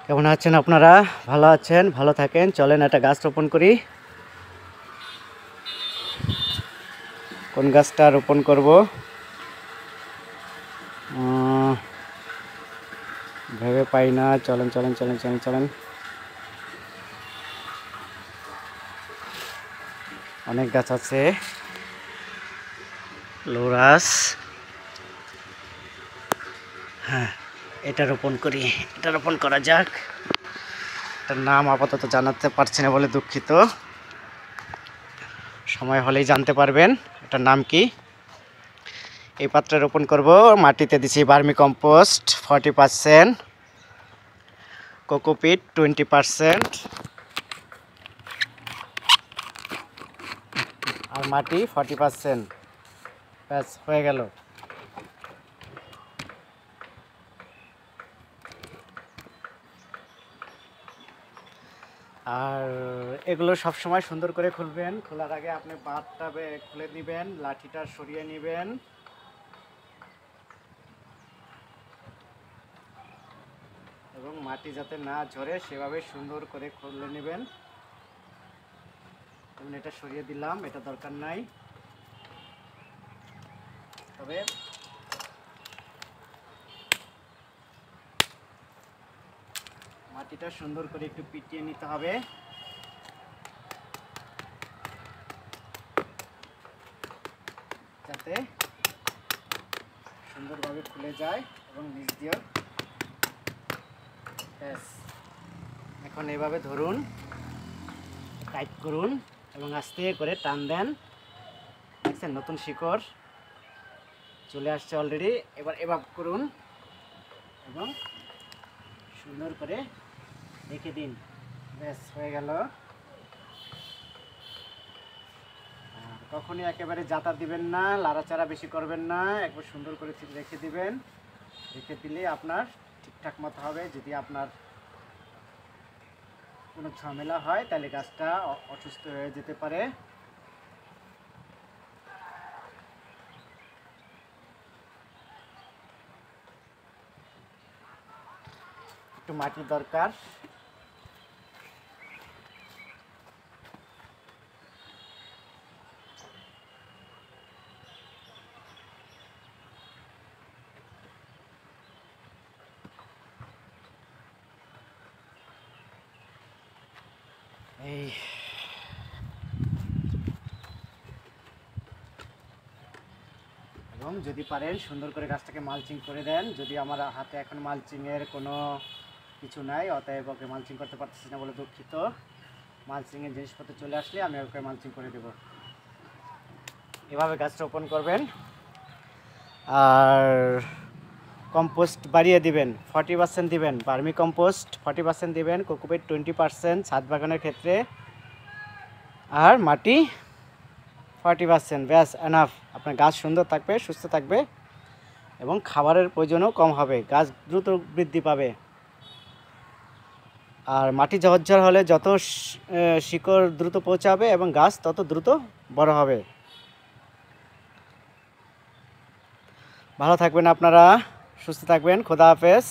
কেমন আছেন আপনারা? ভালো আছেন? ভালো থাকেন। চলেন একটা গাছ রোপণ করি। কোন গাছটা রোপণ করব ভেবে পাই না। চলেন চলেন চলেন চলেন চলেন। অনেক গাছ আছে। লোরাস, হ্যাঁ, এটা রোপণ করি। এটা রোপণ করা যাক। এটার নাম আপাতত জানাতে পারছি না বলে দুঃখিত। সময় হলেই জানতে পারবেন এটার নাম কি। এই পাত্রে রোপণ করব। মাটিতে দিছি ভার্মি কম্পোস্ট 40%, কোকোপিট 20%, আর মাটি 40%। ব্যাস হয়ে গেল। আর এগুলো সব সময় সুন্দর করে খুলবেন। খোলার আগে আপনি বাঁধটা খুলে নেবেন, লাঠিটা সরিয়ে নেবেন, এবং মাটি যাতে না ঝরে সেভাবে সুন্দর করে খুলে নেবেন। যেমন এটা সরিয়ে দিলাম, এটা দরকার নাই। তবে মাটিটা সুন্দর করে একটু পিটিয়ে নিতে হবে, যাতে সুন্দরভাবে খুলে যায় এবং নিচ দিয়েও। ব্যাস, এখন এইভাবে ধরুন, টাইট করুন এবং আস্তে করে টান দেন। দেখছেন নতুন শিকড় চলে আসছে অলরেডি। এবার এভাবে করুন এবং সুন্দর করে রেখে দিন। ব্যাস হয়ে গেল। কখনই একেবারে জাতা দিবেন না, লাড়াচাড়া বেশি করবেন না, একবার সুন্দর করে রেখে দিবেন। রেখে দিলে আপনার ঠিকঠাক মতো হবে। যদি আপনার কোনো ঝামেলা হয় তাহলে গাছটা অসুস্থ হয়ে যেতে পারে। একটু মাটির দরকার। এই এবং যদি পারেন সুন্দর করে গাছটাকে মালচিং করে দেন। যদি আমার হাতে এখন মালচিংয়ের কোনো কিছু নাই, অতএব ওকে মালচিং করতে পারতেছি না বলে দুঃখিত। মালচিংয়ের জিনিসপত্র চলে আসলে আমি ওকে মালচিং করে দেব। এভাবে গাছ রোপণ করবেন। আর কম্পোস্ট বাড়িয়ে দিবেন, 40% দিবেন। ভার্মি কম্পোস্ট 40% দিবেন, কোকোপিট 20% ছাদ বাগানের ক্ষেত্রে, আর মাটি 40%। ব্যাস এনাফ। আপনার গাছ সুন্দর থাকবে, সুস্থ থাকবে এবং খাবারের প্রয়োজনও কম হবে। গাছ দ্রুত বৃদ্ধি পাবে। আর মাটি ঝরঝর হলে যত শিকড় দ্রুত পৌঁছাবে এবং গাছ তত দ্রুত বড় হবে। ভালো থাকবেন আপনারা, সুস্থ থাকবেন। খোদা হাফেজ।